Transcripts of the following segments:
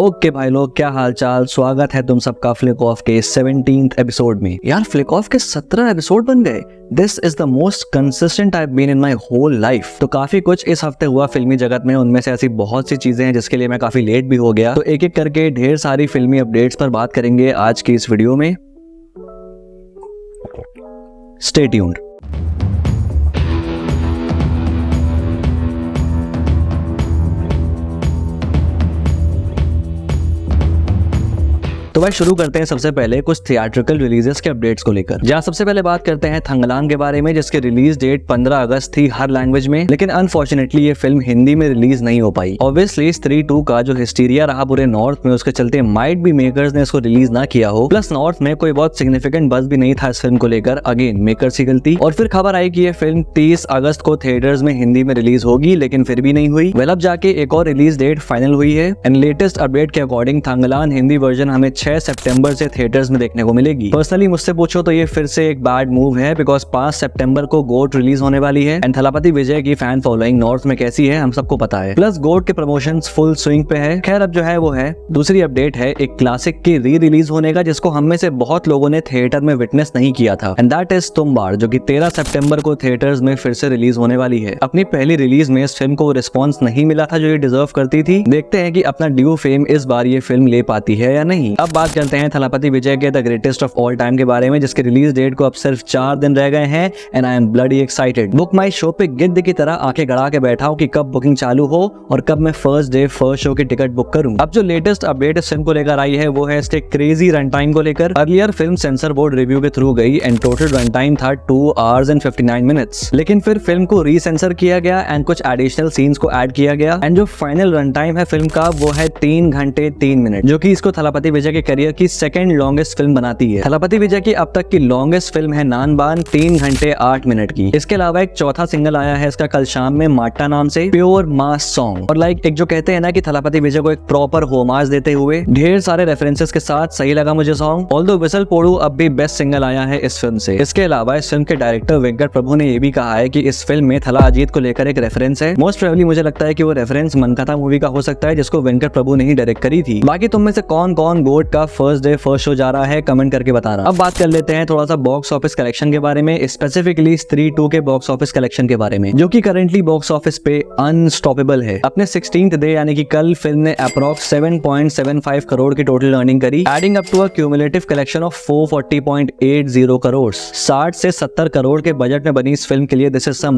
Okay भाई लोग, क्या हाल चाल। स्वागत है तुम सबका फ्लिक ऑफ के 17th एपिसोड में। यार फ्लिक ऑफ के 17 एपिसोड बन गए। This is the most consistent I have been in my whole life. तो काफी कुछ इस हफ्ते हुआ फिल्मी जगत में, उनमें से ऐसी बहुत सी चीजें हैं जिसके लिए मैं काफी लेट भी हो गया। तो एक एक करके ढेर सारी फिल्मी अपडेट्स पर बात करेंगे आज की इस वीडियो में। Stay tuned. तो भाई शुरू करते हैं सबसे पहले कुछ थिएट्रिकल रिलीजेस के अपडेट्स को लेकर। जहाँ सबसे पहले बात करते हैं थंगलान के बारे में, जिसके रिलीज डेट 15 अगस्त थी हर लैंग्वेज में, लेकिन अनफॉर्चुनेटली ये फिल्म हिंदी में रिलीज नहीं हो पाई। ऑब्वियसली स्त्री 2 का जो हिस्टीरिया रहा पूरे नॉर्थ में, उसके चलते माइट भी मेकर्स ने इसको रिलीज ना किया हो। प्लस नॉर्थ में कोई बहुत सिग्निफिकेंट बज भी नहीं था इस फिल्म को लेकर। अगेन मेकर्स की गलती। और फिर खबर आई कि ये फिल्म 30 अगस्त को थिएटर्स में हिंदी में रिलीज होगी, लेकिन फिर भी नहीं हुई। वेल अब जाके एक और रिलीज डेट फाइनल हुई है एंड लेटेस्ट अपडेट के अकॉर्डिंग थंगलान हिंदी वर्जन हमें 6 सितंबर से थिएटर्स में देखने को मिलेगी। पर्सनली मुझसे पूछो तो ये फिर से एक बैड मूव है, बिकॉज 5 सितंबर को गोट रिलीज होने वाली है एंड थलापति विजय की फैन फॉलोइंग नॉर्थ में कैसी है हम सबको पता है। प्लस गोट के प्रमोशंस फुल स्विंग पे है। खैर अब जो है वो है। दूसरी अपडेट है एक क्लासिक की री रिलीज होने का, जिसको हम में से बहुत लोगों ने थिएटर में विटनेस नहीं किया था, एंड दैट इज तुम्बाड़, जो कि 13 सितंबर को थिएटर्स में फिर से रिलीज होने वाली है। अपनी पहली रिलीज में इस फिल्म को रिस्पॉन्स नहीं मिला था जो ये डिजर्व करती थी। देखते हैं कि अपना ड्यू फेम इस बार ये फिल्म ले पाती है या नहीं। अब बात करते हैं थलापति विजय के the greatest of all time के बारे में, जिसके रिलीज डेट को अब सिर्फ 4 दिन रह गए हैं and I am bloody excited. Book my show पे गिद्ध की तरह आंखें गड़ा के बैठा हूं कि कब बुकिंग चालू हो और कब मैं फर्स्ट डे फर्स्ट शो की टिकट बुक करूं। अब जो लेटेस्ट अपडेट इस फिल्म को लेकर आई है वो है इसके क्रेजी रन टाइम को लेकर। Earlier film sensor board review के थ्रू गई एंड टोटल रन टाइम था 2 hours and 59 minutes, लेकिन फिर फिल्म को रीसेंसर किया गया एंड कुछ एडिशनल सीन्स को ऐड किया गया एंड जो फाइनल रन टाइम है फिल्म का वो है 3 घंटे 3 मिनट, जो कि इसको थलापति विजय के करियर की सेकंड लॉन्गेस्ट फिल्म बनाती है। थलापति विजय की अब तक की लॉन्गेस्ट फिल्म है नान बान, 3 घंटे 8 मिनट की। इसके अलावा एक चौथा सिंगल आया है इसका कल शाम में, माट्टा नाम से, प्योर मास सॉन्ग। और लाइक एक जो कहते हैं ना कि थलापति विजय को एक प्रॉपर होमाज देते हुए ढेर सारे रेफरेंसेस के साथ सही लगा मुझे सॉन्ग। ऑल्दो विसल पोडू अब भी बेस्ट सिंगल आया है इस फिल्म से। इसके अलावा इस फिल्म के डायरेक्टर वेंकट प्रभु ने ये भी कहा है कि इस फिल्म में थला अजीत को लेकर एक रेफरेंस है। मोस्ट प्रोबेबली मुझे लगता है कि वो रेफरेंस मनकथा मूवी का हो सकता है, जिसको वेंकट प्रभु ने ही डायरेक्ट करी थी। बाकी तुम में से कौन कौन गोट का फर्स्ट डे फर्स्ट शो जा रहा है कमेंट करके बताना। अब बात कर लेते हैं थोड़ा सा बॉक्स ऑफिस कलेक्शन के बारे में, स्पेसिफिकली स्त्री 2 के बॉक्स ऑफिस कलेक्शन के बारे में, जो कि करंटली बॉक्स ऑफिस पे अनस्टॉपेबल है। अपने 16th डे यानी कि कल फिल्म ने अप्रॉक्स 7.75 करोड़ की टोटल अर्निंग करी, adding up to a cumulative collection of 440.80 crore. 60 से 70 करोड़ के बजट में बनी इस फिल्म के लिए this is some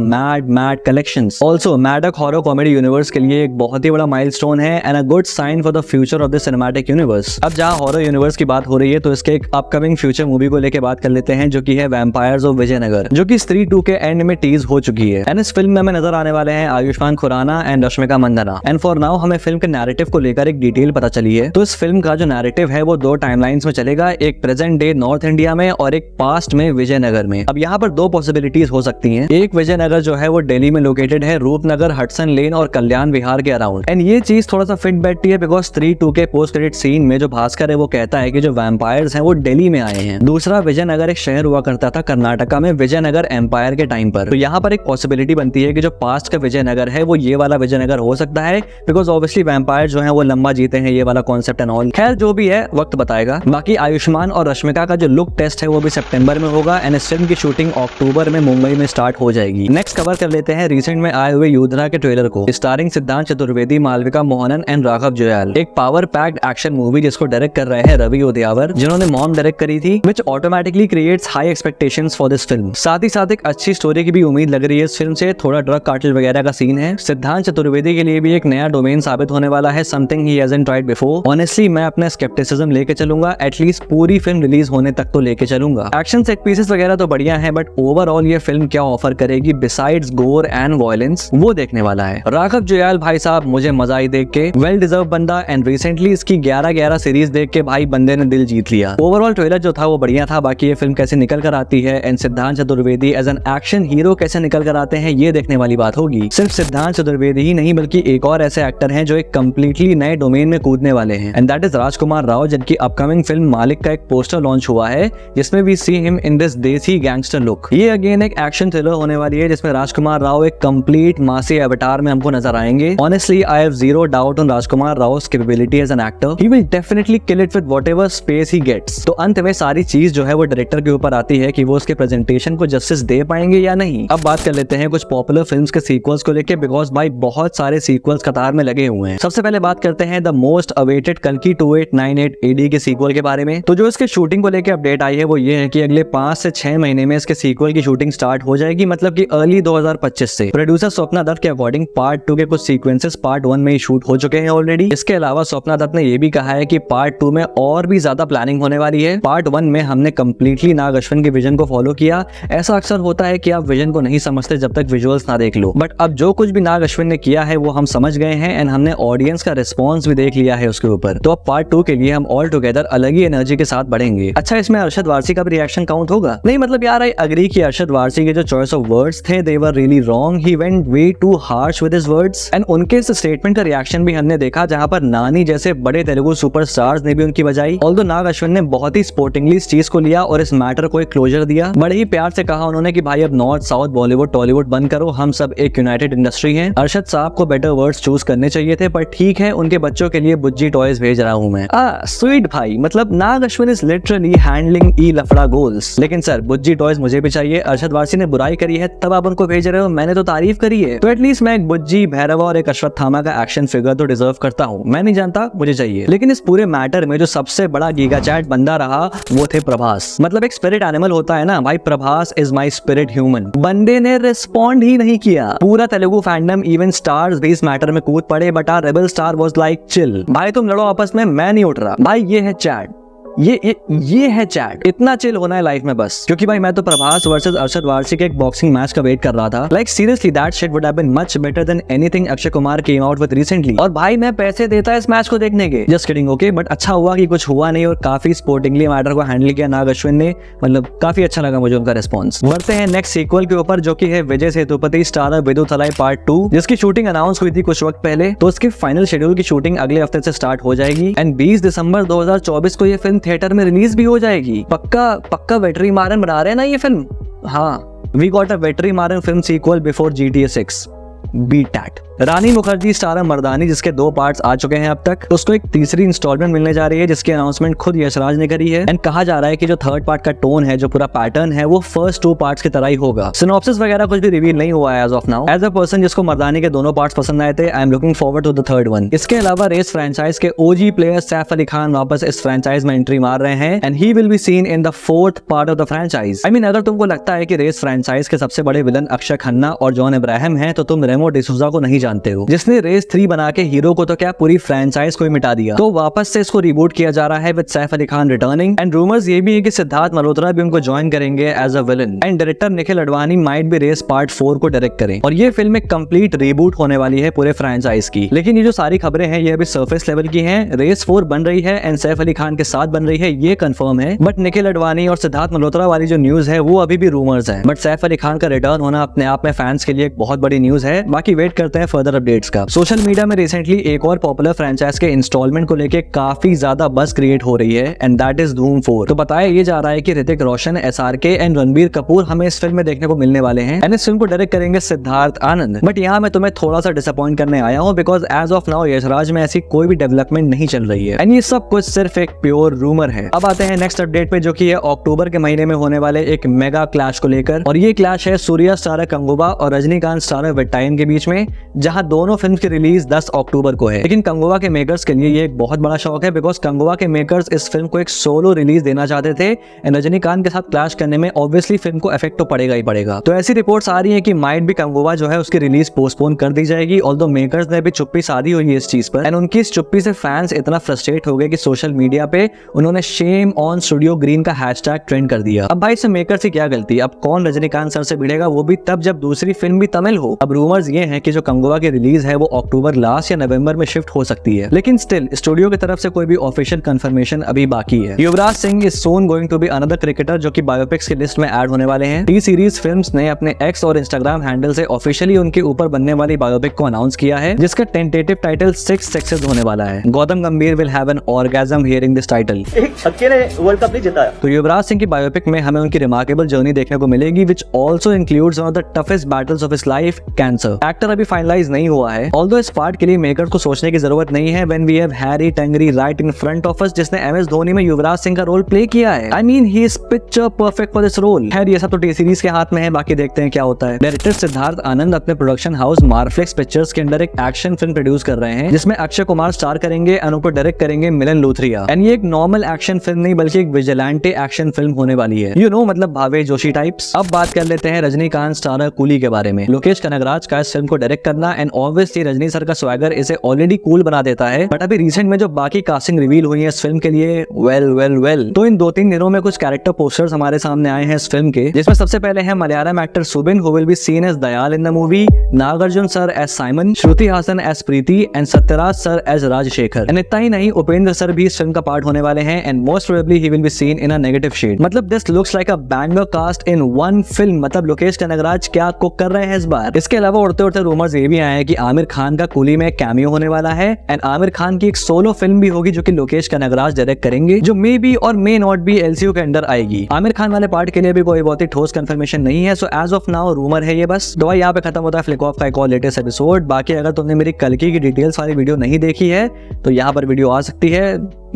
mad collections. Also Maddock horror comedy universe के लिए एक बहुत ही बड़ा माइलस्टोन है and a good sign for the future of the cinematic universe. अब जहां हॉरर यूनिवर्स की बात हो रही है तो इसके एक अपकमिंग फ्यूचर मूवी को लेकर बात कर लेते हैं, जो कि है वैम्पायर्स ऑफ विजयनगर, जो कि स्त्री 2 के एंड में टीज हो चुकी है। एंड इस फिल्म में हमें नजर आने वाले हैं Ayushmann Khurrana and Rashmika Mandanna. And for now हमें फिल्म के नैरेटिव को लेकर एक डिटेल पता चली है। तो इस फिल्म का जो नैरेटिव है वो 2 टाइमलाइंस में चलेगा, एक प्रेजेंट डे नॉर्थ इंडिया में और एक पास्ट में विजयनगर में। अब यहाँ पर 2 पॉसिबिलिटीज हो सकती हैं। एक विजयनगर जो है वो दिल्ली में लोकेटेड है, रूपनगर, हडसन लेन और कल्याण विहार के अराउंड। एंड ये चीज थोड़ा सा फिट बैठती है बिकॉज स्त्री 2 के पोस्ट क्रेडिट सीन में जो भास्कर है वो कहता है कि जो वैम्पायर्स हैं वो दिल्ली में आए हैं। दूसरा विजयनगर एक शहर हुआ करता था कर्नाटका में विजयनगर एम्पायर के टाइम पर। तो यहाँ पर एक पॉसिबिलिटी बनती है कि जो पास्ट का विजयनगर है वो ये वाला विजयनगर हो सकता है, बिकॉज ऑब्वियसली वैम्पायर जो है वो लंबा जीते हैं, ये वाला कॉन्सेप्ट एंड ऑल। खैर जो भी है वक्त बताएगा। बाकी आयुष्मान और रश्मिका का जो लुक टेस्ट है वो भी सितंबर में होगा एंड इस फिल्म की शूटिंग अक्टूबर में मुंबई में स्टार्ट हो जाएगी। नेक्स्ट कवर कर लेते हैं रिसेंट में आए हुए योद्धा के ट्रेलर को, स्टारिंग सिद्धांत चतुर्वेदी, मालविका मोहनन एंड राघव जुयाल। एक पावर पैक्ड एक्शन मूवी जिसको डायरेक्ट कर रहे हैं रवि उदयावर, जिन्होंने मॉम डायरेक्ट करी थी, which automatically creates high expectations for this film। साथ ही साथ एक अच्छी स्टोरी की भी उम्मीद लग रही है इस फिल्म से। थोड़ा ड्रग कार्टेल वगैरह का सीन है। सिद्धांत चतुर्वेदी के लिए भी एक नया डोमेन साबित होने वाला है, समथिंग ही hasn't tried before। Honestly मैं अपना स्केप्टिसिज्म लेके चलूंगा, एटलीस्ट पूरी फिल्म रिलीज होने तक तो लेके चलूंगा। एक्शन सेट पीसेस वगैरह तो बढ़िया है, बट ओवरऑल ये फिल्म क्या ऑफर करेगी बिसाइड्स गोर एंड वायलेंस, वो देखने वाला है। राघव जुयाल भाई साहब मुझे मजा आई देख के, वेल डिजर्व बंदा एंड रिसेंटली इसकी 11-11 सीरीज देख के भाई बंदे ने दिल जीत लिया। ओवरऑल ट्रेलर जो था वो बढ़िया था। बाकी ये फिल्म कैसे निकल कर आती है and Siddhant Chaturvedi as an action hero कैसे निकल कर आते हैं ये देखने वाली बात होगी। सिर्फ सिद्धांत चतुर्वेदी ही नहीं बल्कि एक और ऐसे एक्टर हैं जो एक कंप्लीटली नए डोमेन में कूदने वाले हैं एंड दैट इज राजकुमार राव, जिनकी अपकमिंग फिल्म मालिक का एक पोस्टर लॉन्च हुआ है जिसमें we see him in this desi gangster look. ये अगेन एक एक्शन थ्रिलर होने वाली है जिसमें राजकुमार राव एक कंप्लीट मासी अवतार में हमको नजर आएंगे। Honestly I have zero doubt on Rajkumar Rao's capability as an actor. He will definitely kill it with whatever space he gets. तो अंत में सारी चीज जो है वो डायरेक्टर के ऊपर आती है कि वो उसके प्रेजेंटेशन को जस्टिस दे पाएंगे या नहीं। अब बात कर लेते हैं कुछ पॉपुलर फिल्म्स के सीक्वल्स को लेके, बिकॉज भाई बहुत सारे सीक्वल्स कतार में लगे हुए हैं। सबसे पहले बात करते हैं द मोस्ट अवेटेड कल्कि 2898 AD के सीक्वल के बारे में। तो जो इसके शूटिंग को लेके अपडेट आई है वो ये है कि अगले 5 से 6 महीने में इसके सीक्वल की शूटिंग स्टार्ट हो जाएगी, मतलब कि अर्ली 2025 से। प्रोड्यूसर स्वप्ना दत्त के अकॉर्डिंग पार्ट 2 के कुछ सीक्वेंसेस पार्ट 1 में ही शूट हो चुके हैं ऑलरेडी। इसके अलावा स्वप्ना दत्त ने यह भी कहा है कि पार्ट 2 में और भी ज्यादा प्लानिंग होने वाली है। पार्ट 1 में हमने कंप्लीटली नाग अश्विन के विजन को फॉलो किया। ऐसा अक्सर होता है कि आप विजन को नहीं समझते जब तक विजुअल्स ना देख लो, बट अब जो कुछ भी नाग अश्विन ने किया है वो हम समझ गए हैं एंड हमने ऑडियंस का रिस्पॉन्स भी देख लिया है उसके ऊपर। तो अब पार्ट 2 के लिए हम ऑल टुगेदर अलग ही एनर्जी के साथ बढ़ेंगे। अच्छा, इसमें अरशद वारसी का भी रिएक्शन काउंट होगा? नहीं, मतलब यार आई अग्री कि अरशद वारसी के जो चॉइस ऑफ वर्ड्स थे they were really wrong. He went way too harsh with his words and उनके इस स्टेटमेंट का रिएक्शन भी हमने देखा जहां पर नानी जैसे बड़े तेलुगु सुपरस्टार्स ने भी उनकी बजाई। ऑल्दो नाग अश्विन ने बहुत ही स्पोर्टिंगली इस चीज को लिया और इस मैटर को एक क्लोजर दिया। बड़े ही प्यार से कहा उन्होंने कि भाई अब नॉर्थ साउथ बॉलीवुड टॉलीवुड बंद करो, हम सब एक यूनाइटेड इंडस्ट्री हैं। अरशद साहब को बेटर वर्ड्स चूज करने चाहिए थे, पर ठीक है, उनके बच्चों के लिए बुज्जी टॉयज भेज रहा हूं मैं। स्वीट भाई, मतलब नाग अश्विन इज लिटरली हैंडलिंग ई लफड़ा गोल्स। लेकिन सर बुज्जी टॉयज मुझे भी चाहिए। अरशद वारसी ने बुराई करी है तब आप उनको भेज रहे हो, मैंने तो तारीफ करी है। तो एटलीस्ट मैं एक बुज्जी, भैरवा और एक अश्वत्थामा का एक्शन फिगर तो डिजर्व करता हूँ। मैं नहीं जानता, मुझे चाहिए। लेकिन इस पूरे मैटर में जो सबसे बड़ा गीगा चैट बंदा रहा वो थे प्रभास। मतलब एक स्पिरिट एनिमल होता है ना भाई, Prabhas is my spirit human. बंदे ने रिस्पॉन्ड ही नहीं किया। पूरा तेलुगु फैंडम इवन स्टार्स भी इस मैटर में कूद पड़े, but our rebel star was like chill भाई, तुम लड़ो आपस में, मैं नहीं उठ रहा। भाई ये है चैट, ये है चैट। इतना चिल होना है लाइफ में बस। क्योंकि भाई मैं तो प्रभास वर्सेस अरशद वारसी के एक बॉक्सिंग मैच का वेट कर रहा था। Like seriously that shit would have been much better than anything Akshay Kumar came out with recently. और भाई मैं पैसे देता इस मैच को देखने के। जस्ट किडिंग, ओके, बट अच्छा हुआ कि कुछ हुआ नहीं और काफी स्पोर्टिंगली मैटर को हैंडल किया नाग अश्विन ने। मतलब काफी अच्छा लगा मुझे उनका रिस्पॉन्स। बढ़ते हैं नेक्स्ट सीक्वल के ऊपर जो कि है विजय सेतुपति स्टारर विदुथलाई पार्ट 2, जिसकी शूटिंग अनाउंस हुई थी कुछ वक्त पहले। तो उसके फाइनल शेड्यूल की शूटिंग अगले हफ्ते से स्टार्ट हो जाएगी एंड 20 दिसंबर 2024 को ये फिल्म थिएटर में रिलीज हो जाएगी। पक्का वेटरी मारन बना रहे हैं ना ये फिल्म। हाँ, we got a Vetri Maaran film sequel before GTA 6। Beat that. Rani Mukerji starrer Mardaani, जिसके 2 पार्ट्स आ चुके हैं अब तक, तो उसको एक तीसरी इंस्टॉलमेंट मिलने जा रही है जिसकी अनाउंसमेंट खुद यशराज ने करी है एंड कहा जा रहा है कि जो थर्ड पार्ट का टोन है, जो पूरा पैटर्न है, वो फर्स्ट 2 पार्ट्स की तरह ही होगा। सिनॉप्सिस वगैरह कुछ भी रिवील नहीं हुआ है as of now. As a person जिसको मर्दानी के दोनों पार्ट्स पसंद आए थे, I am looking forward to the third one. इसके अलावा रेस फ्रेंचाइज के OG प्लेयर सैफ अली खान वापस इस फ्रेंचाइज में एंट्री मार रहे हैं and he will be seen in the 4th part of the franchise. I mean अगर तुमको लगता है कि रेस फ्रेंचाइज के सबसे बड़े विलन अक्षय खन्ना और जॉन इब्राहिम हैं, तो तुम रेमो डिसूजा को नहीं जानते हो, जिसने रेस 3 बना के हीरो को तो क्या पूरी फ्रेंचाइज को ही मिटा दिया। तो वापस से इसको रिबूट किया जा रहा है with Saif Ali Khan returning and rumours ये भी है कि सिद्धार्थ मल्होत्रा भी उनको ज्वाइन करेंगे as a villain and director Nikhil Advani might भी रेस पार्ट 4 को डायरेक्ट करें। और ये फिल्म एक कंप्लीट रिबूट होने वाली है पूरे फ्रेंचाइज की। लेकिन ये जो सारी खबरें हैं ये अभी सरफेस लेवल की हैं। रेस 4 बन रही है एंड सैफ अली खान के साथ बन रही है, ये कंफर्म है। बट निखिल अडवाणी और सिद्धार्थ मल्होत्रा वाली जो न्यूज है वो अभी भी रूमर्स है। बट सैफ अली खान का रिटर्न होना अपने आप में फैंस के लिए एक बहुत बड़ी न्यूज है। बाकी वेट करते हैं फर्दर अपडेट्स का। सोशल मीडिया में रिसेंटली एक और पॉपुलर फ्रेंचाइज के इंस्टॉलमेंट को लेके काफी ज्यादा बस क्रिएट हो रही है एंड दैट इज धूम 4। तो बताया ये जा रहा है कि ऋतिक रोशन, SRK एंड रणबीर कपूर हमें इस फिल्म में देखने को मिलने वाले हैं एंड इस फिल्म को डायरेक्ट करेंगे सिद्धार्थ आनंद। बट यहाँ मैं तुम्हें थोड़ा सा डिसअपॉइंट करने आया हूँ because as of now Yash Raj में ऐसी कोई भी डेवलपमेंट नहीं चल रही है एंड ये सब कुछ सिर्फ एक प्योर रूमर है। अब आते हैं नेक्स्ट अपडेट पे जो कि है अक्टूबर के महीने में होने वाले एक मेगा क्लैश को लेकर। और ये क्लैश है सूर्या स्टारर कंगुबा और रजनीकांत स्टारर वेट्टाइन के बीच में, जहां दोनों फिल्म की रिलीज 10 अक्टूबर को है। लेकिन कंगुवा के मेकर्स के लिए ये एक बहुत बड़ा शौक है बिकॉज कंगुवा के मेकर्स इस फिल्म को एक सोलो रिलीज देना चाहते थे एंड रजनीकांत के साथ क्लैश करने में ऑब्वियसली फिल्म को इफेक्ट तो पड़ेगा ही पड़ेगा। तो ऐसी रिपोर्ट्स आ रही है कि माइट भी कंगुवा जो है उसकी रिलीज पोस्टपोन कर दी जाएगी। ऑल्दो मेकर्स ने भी चुप्पी साधी हुई है इस चीज पर एंड उनकी इस चुप्पी से फैंस इतना फ्रस्ट्रेट हो गए कि सोशल मीडिया पे उन्होंने शेम ऑन स्टूडियो ग्रीन का हैशटैग ट्रेंड कर दिया। अब भाई इससे मेकर्स की क्या गलती? अब कौन रजनीकांत सर से भिड़ेगा, वो भी तब जब दूसरी फिल्म भी तमिल हो। अब रूमर्स ये है कि जो कंगुवा गोवा की रिलीज है वो अक्टूबर लास्ट या नवंबर में शिफ्ट हो सकती है, लेकिन स्टिल स्टूडियो की तरफ से कोई भी ऑफिशियल कंफर्मेशन अभी बाकी है। Yuvraj Singh is soon going to be another cricketer जो कि बायोपिक्स की लिस्ट में ऐड होने वाले हैं। टी सीरीज फिल्म्स ने अपने एक्स और इंस्टाग्राम हैंडल से ऑफिशियली उनके ऊपर बनने वाली बायोपिक को अनाउंस किया है, जिसका टेंटेटिव टाइटल 6 सेक्सेस होने वाला है। गौतम गंभीर will have an orgasm hearing this title. एक छक्के ने वर्ल्ड कप नहीं जिताया। तो युवराज सिंह की बायोपिक में हमें उनकी रिमार्केबल जर्नी देखने को मिलेगी, which also includes one of the toughest battles of his life, cancer. Actor अभी फाइनलाइज नहीं हुआ है, ऑल्दो इस पार्ट के लिए मेकर्स को सोचने की जरूरत नहीं है व्हेन वी हैव हैरी टंगरी right in front of us, जिसने एमएस धोनी में युवराज सिंह का रोल प्ले किया है। I mean he is picture perfect for this role. खैर ये सब तो टी सीरीज के हाथ में है, बाकी देखते हैं क्या होता है। डायरेक्टर सिद्धार्थ आनंद अपने प्रोडक्शन हाउस मार्फ्लेक्स पिक्चर्स के अंदर एक एक्शन फिल्म प्रोड्यूस कर रहे हैं, जिसमें अक्षय कुमार स्टार करेंगे एंड उनको डायरेक्ट करेंगे मिलन लूथरिया। एंड ये एक नॉर्मल एक्शन फिल्म नहीं बल्कि एक विजिलेंटे एक्शन फिल्म होने वाली है, यू नो मतलब भावे जोशी टाइप्स। अब बात कर लेते हैं रजनीकांत स्टारर कूली के बारे में। लोकेश कनगराज का इस फिल्म को डायरेक्ट करना एंड ऑब्वियसली रजनी सर का स्वैगर इसे ऑलरेडी कूल बना देता है, बट अभी रिसेंट में जो बाकी कास्टिंग रिवील हुई है इस फिल्म के लिए वेल तो इन 2-3 दिनों में कुछ कैरेक्टर पोस्टर्स हमारे सामने आए हैं इस फिल्म के, जिसमें सबसे पहले है Malayalam actor Soubin who will be seen as Dayal in the movie, Nagarjuna sir as Simon, Shruti Haasan as Preeti and Sathyaraj sir as Rajasekhar. And इतना ही नहीं, उपेंद्र सर भी इस फिल्म का पार्ट होने वाले हैं and most probably he will be seen in a negative shade. मतलब this looks like a banger cast in one film. मतलब लोकेश कनगराज क्या कुक कर रहे हैं इस बार। इसके अलावा उड़ते उड़ते रूमर्स ये भी आए हैं कि आमिर खान का कूली में कैमियो होने वाला है एंड आमिर खान की एक सोलो फिल्म भी होगी जो कि लोकेश कनगराज डायरेक्ट करेंगे, जो मे बी और मे नॉट बी एलसीयू के अंदर आएगी। आमिर खान वाले पार्ट के लिए भी कोई बहुत ही ठोस कंफर्मेशन नहीं है, so as of now rumour है ये बस। तो यहाँ पे खत्म होता है फ्लिक ऑफ का एक और लेटेस्ट एपिसोड। बाकी अगर तुमने मेरी कल की डिटेल्स वाली वीडियो नहीं देखी है तो यहाँ पर वीडियो आ सकती है,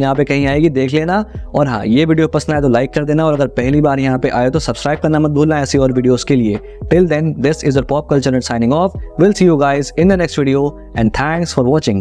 यहाँ पे कहीं आएगी, देख लेना। और हाँ, ये वीडियो पसंद आए तो लाइक कर देना, और अगर पहली बार यहाँ पे आए तो सब्सक्राइब करना मत भूलना ऐसी और वीडियोस के लिए। Till then, this is your pop culture signing off. Will see you guys in the next video and thanks for watching.